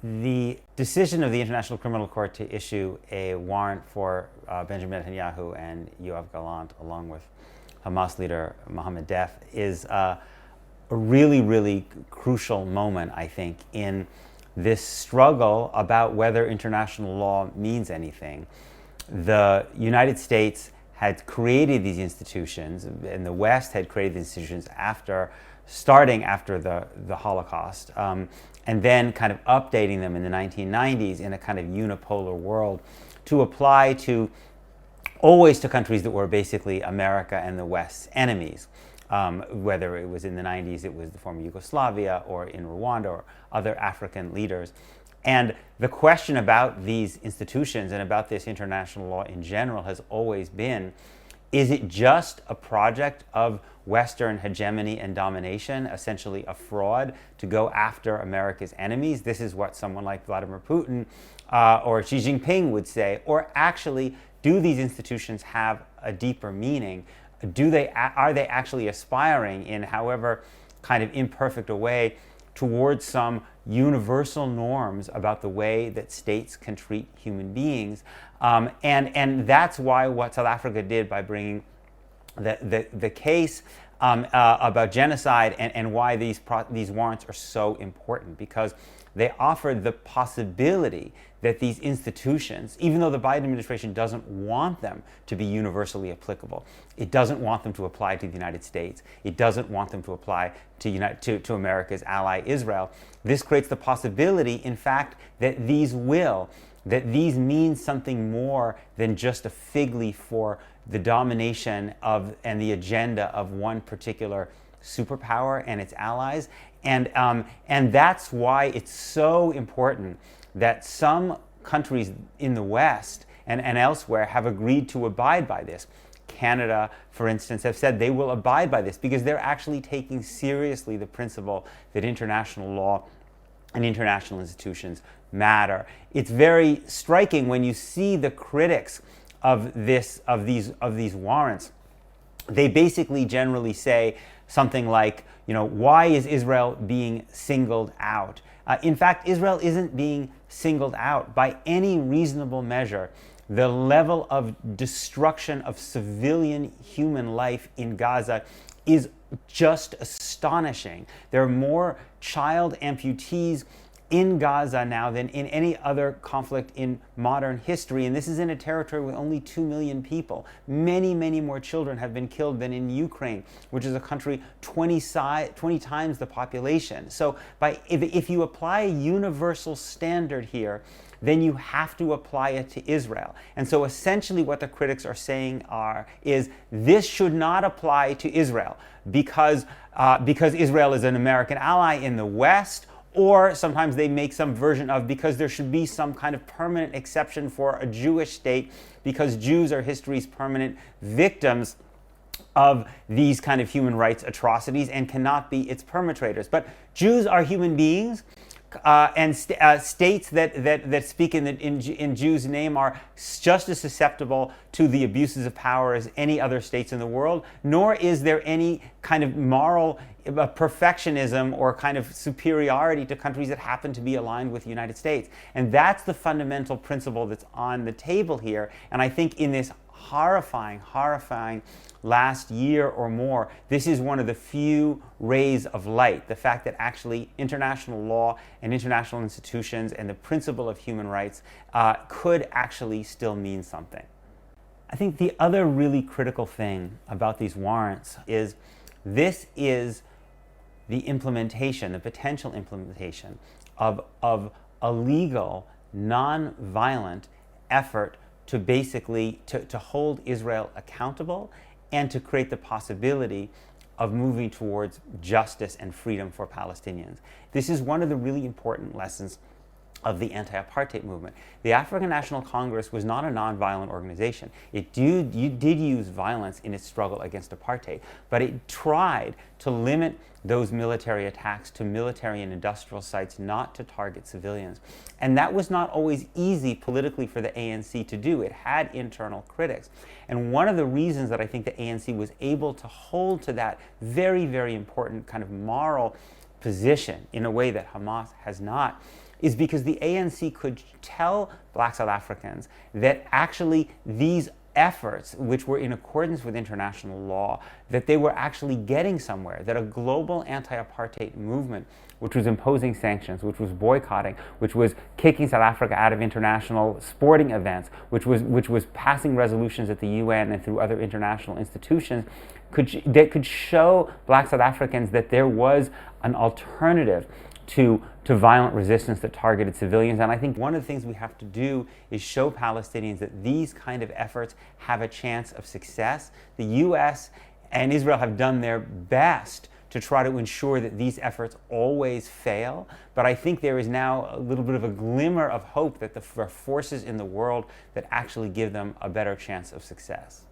The decision of the International Criminal Court to issue a warrant for Benjamin Netanyahu and Yoav Gallant, along with Hamas leader Mohammed Deif, is a really, really crucial moment, I think, in this struggle about whether international law means anything. The United States had created these institutions, and the West had created these institutions starting after the Holocaust, and then kind of updating them in the 1990s in a kind of unipolar world to apply to always to countries that were basically America and the West's enemies. Whether it was in the 90s, it was the former Yugoslavia, or in Rwanda, or other African leaders. And the question about these institutions and about this international law in general has always been, is it just a project of Western hegemony and domination, essentially a fraud to go after America's enemies? This is what someone like Vladimir Putin or Xi Jinping would say. Or actually, do these institutions have a deeper meaning? Are they actually aspiring, in however kind of imperfect a way, towards some universal norms about the way that states can treat human beings? And that's why what South Africa did by bringing the case about genocide, and why these warrants are so important, because they offered the possibility that these institutions, even though the Biden administration doesn't want them to be universally applicable, it doesn't want them to apply to the United States, it doesn't want them to apply to America's ally Israel, this creates the possibility, in fact, that these mean something more than just a fig leaf for the domination of and the agenda of one particular superpower and its allies. And that's why it's so important that some countries in the West and elsewhere have agreed to abide by this. Canada, for instance, have said they will abide by this because they're actually taking seriously the principle that international law and international institutions matter. It's very striking when you see the critics of these warrants. They basically generally say something like, why is Israel being singled out? In fact, Israel isn't being singled out by any reasonable measure. The level of destruction of civilian human life in Gaza is just astonishing. There are more child amputees in Gaza now than in any other conflict in modern history, and this is in a territory with only 2 million people. Many, many more children have been killed than in Ukraine, which is a country 20 times the population. So if you apply a universal standard here, then you have to apply it to Israel. And so essentially what the critics are saying is this should not apply to Israel because Israel is an American ally in the West, or sometimes they make some version of because there should be some kind of permanent exception for a Jewish state because Jews are history's permanent victims of these kind of human rights atrocities and cannot be its perpetrators. But Jews are human beings, and states that speak in Jews' name are just as susceptible to the abuses of power as any other states in the world, nor is there any kind of moral perfectionism or kind of superiority to countries that happen to be aligned with the United States. And that's the fundamental principle that's on the table here. And I think in this horrifying last year or more, this is one of the few rays of light. The fact that actually international law and international institutions and the principle of human rights could actually still mean something. I think the other really critical thing about these warrants is this is the implementation, the potential implementation of a legal, non-violent effort to basically to hold Israel accountable and to create the possibility of moving towards justice and freedom for Palestinians. This is one of the really important lessons of the anti-apartheid movement. The African National Congress was not a non-violent organization. It did use violence in its struggle against apartheid, but it tried to limit those military attacks to military and industrial sites, not to target civilians. And that was not always easy politically for the ANC to do. It had internal critics. And one of the reasons that I think the ANC was able to hold to that very, very important kind of moral position in a way that Hamas has not is because the ANC could tell Black South Africans that actually these efforts, which were in accordance with international law, that they were actually getting somewhere, that a global anti-apartheid movement, which was imposing sanctions, which was boycotting, which was kicking South Africa out of international sporting events, which was passing resolutions at the UN and through other international institutions, that could show Black South Africans that there was an alternative to violent resistance that targeted civilians. And I think one of the things we have to do is show Palestinians that these kind of efforts have a chance of success. The US and Israel have done their best to try to ensure that these efforts always fail. But I think there is now a little bit of a glimmer of hope that there are forces in the world that actually give them a better chance of success.